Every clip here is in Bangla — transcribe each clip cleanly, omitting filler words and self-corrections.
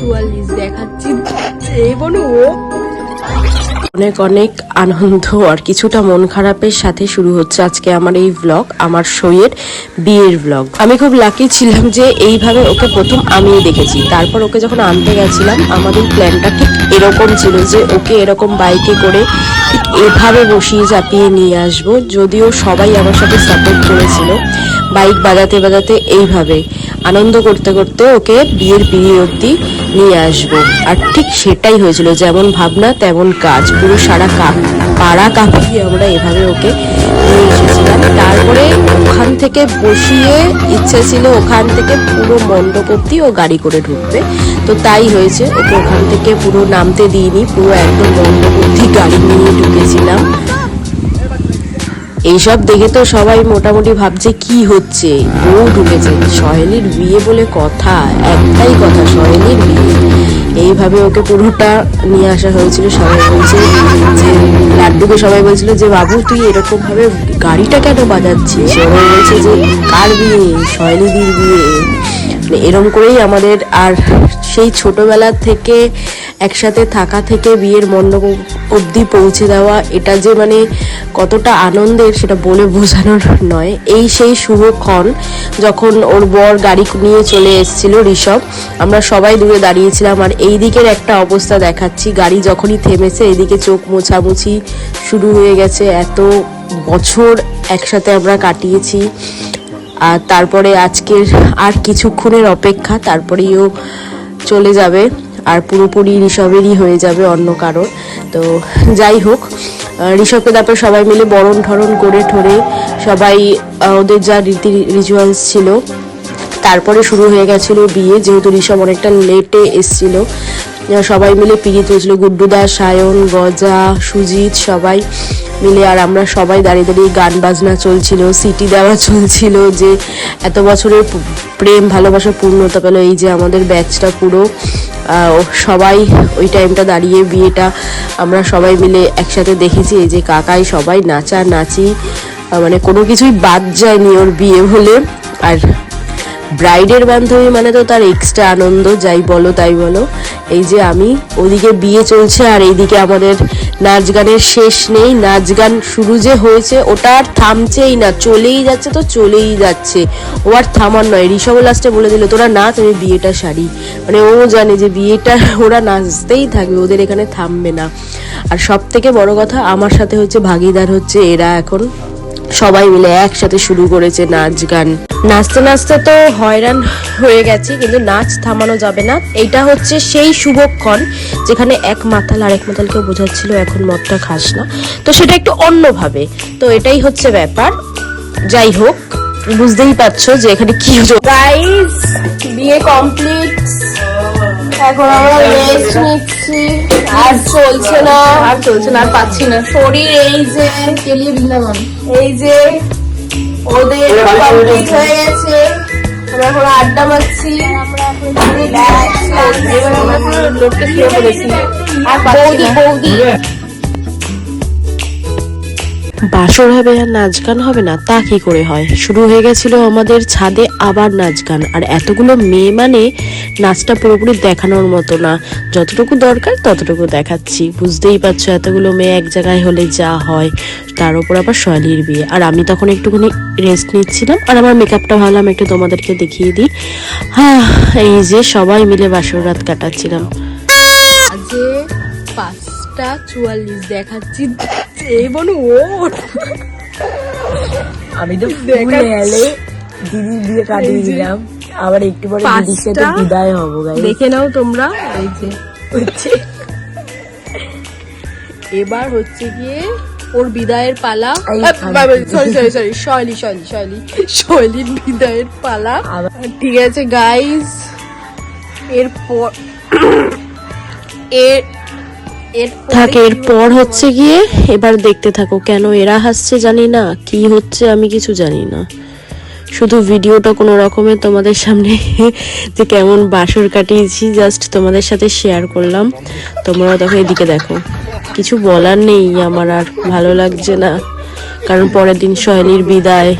44 দেখাচ্ছি বনু। অনেক অনেক আনন্দ আর কিছুটা মন খারাপের সাথে শুরু হচ্ছে আজকে আমার এই ব্লগ, আমার শোয়ের বিয়ের ব্লগ। আমি খুব লাকি ছিলাম যে এইভাবে ওকে প্রথম আমিই দেখেছি। তারপর ওকে যখন আনতে গেছিলাম আমাদের প্ল্যানটা ঠিক এরকম ছিল যে ওকে এরকম বাইকে করে ঠিক এভাবে বসিয়ে চাপিয়ে নিয়ে আসবো। যদিও সবাই আমার সাথে সাপোর্ট করেছিল, বাইক বাজাতে বাজাতে এইভাবে আনন্দ করতে করতে ওকে বিয়ের পিঁড়ি অবধি নিয়ে আসবো। আর ঠিক সেটাই হয়েছিল, যেমন ভাবনা তেমন কাজ। পুরো সারা পাড়া কাঁপিয়ে আমরা এভাবে ওকে নিয়ে এসেছিলাম। তারপরে ওখান থেকে বসিয়ে ইচ্ছে ছিল ওখান থেকে পুরো মণ্ডপ অবধি ও গাড়ি করে ঢুকবে, তো তাই হয়েছে। ওকে ওখান থেকে পুরো নামতে দিইনি, পুরো একদম মণ্ডপ অবধি গাড়ি নিয়ে ঢুকেছিলাম। এইসব দেখে তো সবাই মোটামুটি ভাবছে কি হচ্ছে, বউ ঢুকেছে, সহেলির বিয়ে বলে কথা, একটাই কথা সহেলির বিয়ে। এইভাবে ওকে পুরোটা নিয়ে আসা হয়েছিল। সবাই বলছে যে লাড্ডুকে সবাই বলছিল যে বাবু তুই এরকম ভাবে গাড়িটা কেন বাজাচ্ছিস? সবাই বলছে যে কার বিয়ে? সহেলিদির বিয়ে। এরম করেই আমাদের আর সেই ছোটবেলা থেকে একসাথে থাকা থেকে বিয়ের মণ্ডপ অবধি পৌঁছে দেওয়া, এটা যে মানে কতটা আনন্দের সেটা বলে বোঝানোর নয়। এই সেই শুভক্ষণ যখন ওর বর গাড়ি নিয়ে চলে এসেছিল ঋষভ, আমরা সবাই দূরে দাঁড়িয়েছিলাম। আর এই দিকের একটা অবস্থা দেখাচ্ছি, গাড়ি যখনই থেমেছে এইদিকে চোখ মোছামুছি শুরু হয়ে গেছে। এত বছর একসাথে আমরা কাটিয়েছি, আর তারপরে আজকের আর কিছুক্ষণের অপেক্ষা, তারপরেও চলে যাবে আর পুরোপুরি ঋষভেরই হয়ে যাবে, অন্য কারোর। তো যাই হোক, ঋষভকে তারপর সবাই মিলে বরণ ঠরণ করে ঠরে সবাই ওদের যা রীতি রিচুয়ালস ছিল, তারপরে শুরু হয়ে গেছিল বিয়ে। যেহেতু ঋষভ অনেকটা লেটে এসছিল, সবাই মিলে পিড়ি তুলছিল, গুড্ডুদা, সায়ন, গজা, সুজিত সবাই মিলে। আর আমরা সবাই দাঁড়িয়ে দাঁড়িয়ে গান বাজনা চলছিল, সিটি দেওয়া চলছিল যে এত বছরের প্রেম ভালোবাসা পূর্ণতা পেল। এই যে আমাদের ব্যাচটা পুরো সবাই ওই টাইমটা দাঁড়িয়ে বিয়েটা আমরা সবাই মিলে একসাথে দেখেছি। এই যে কাকাই সবাই নাচানাচি, মানে কোনো কিছুই বাদ যায়নি ওর বিয়ে বলে। আর ব্রাইডের বান্ধবী মানে তো তার এক্সট্রা আনন্দ, যাই বলো তাই বলো। এই যে আমি ওদিকে বিয়ে চলছে আর এইদিকে আমাদের নাচ গানের শেষ নেই। নাচ গান শুরু যে হয়েছে ওটা আর থামছেই না, চলেই যাচ্ছে তো চলেই যাচ্ছে, ও আর থামার নয়। ঋষভ লাস্টে বলে দিল তোরা নাচ, আমি বিয়েটা সারি। মানে ও জানে যে বিয়েটা ওরা নাচতেই থাকবে, ওদের এখানে থামবে না। আর সব থেকে বড় কথা আমার সাথে হচ্ছে ভাগিদার হচ্ছে এরা, এখন সবাই মিলে একসাথে শুরু করেছে নাচ গান। নাচতে নাচতে তো হয়রান হয়ে গেছে, কিন্তু নাচ থামানো যাবে না। এইটা হচ্ছে সেই শুভক্ষণ যেখানে এক মাতাল আর এক মাতালকে বোঝাচ্ছিল এখন মদটা খাস না, তো সেটা একটু অন্যভাবে। তো এটাই হচ্ছে ব্যাপার। যাই হোক, বুঝতেই পারছো যে এখানে কি গাইস, বিয়ে কমপ্লিট। এখন আমরা রেস্ট নিচ্ছি, আর চলছে না আর পাচ্ছি না শরীর। এই যে কেলিয়ে বৃন্দাবন, এই যে ওদের কমপ্লিট হয়ে গেছে, আমরা এখন আড্ডা মারছি। এবার আমরা পুরো লোককে খেয়ে ফেলেছি আর বৌদি বৌদি বাসর হবে আর নাচ গান হবে না, তা কি করে হয়? শুরু হয়ে গেছিল আমাদের ছাদে আবার নাচ গান। আর এতগুলো মেয়ে মানে নাচটা পুরোপুরি দেখানোর মতো না, যতটুকু দরকার ততটুকু দেখাচ্ছি। বুঝতেই পারছো এতগুলো মেয়ে এক জায়গায় হলে যা হয়, তার উপর আবার সহেলির বিয়ে। আর আমি তখন একটুখানি রেস্ট নিচ্ছিলাম, আর আমার মেকআপটা ভাবলাম একটু তোমাদেরকে দেখিয়ে দিই। হ্যাঁ, এই যে সবাই মিলে বাসর রাত কাটাচ্ছিলাম। আজকে 5:44 দেখাচ্ছি বনু। আমি তো দিদির বিয়ে কাটিয়ে দিলাম, আবার একটু পরে দিদির সাথে বিদায় হবো। দেখে নাও তোমরা। এই যে হচ্ছে এবার হচ্ছে গিয়ে ওর বিদায়ের পালা। সরি শৈলীর বিদায়ের পালা। ঠিক আছে গাইস, এরপর হচ্ছে গিয়ে এবার দেখতে থাকো। কেন এরা হাসছে জানি না, কি হচ্ছে আমি কিছু জানি না, শুধু ভিডিওটা কোনো রকমের তোমাদের সামনে যে কেমন বাসর কাটিয়েছি জাস্ট তোমাদের সাথে শেয়ার করলাম। তোমরা দেখো, এদিকে দেখো, কিছু বলার নেই আমার, আর ভালো লাগছে না। কারণ পরের দিন সহেলির বিদায়,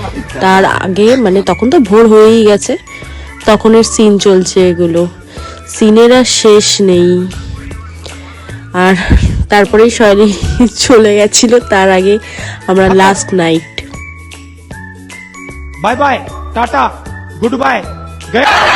তার আগে মানে তখন তো ভোর হয়েই গেছে, তখনের সিন চলছে এগুলো। সিনের আর শেষ নেই। আর তারপরেই শয়লী চলে গেছিল, তার আগে আমরা last night. Bye bye tata goodbye गया।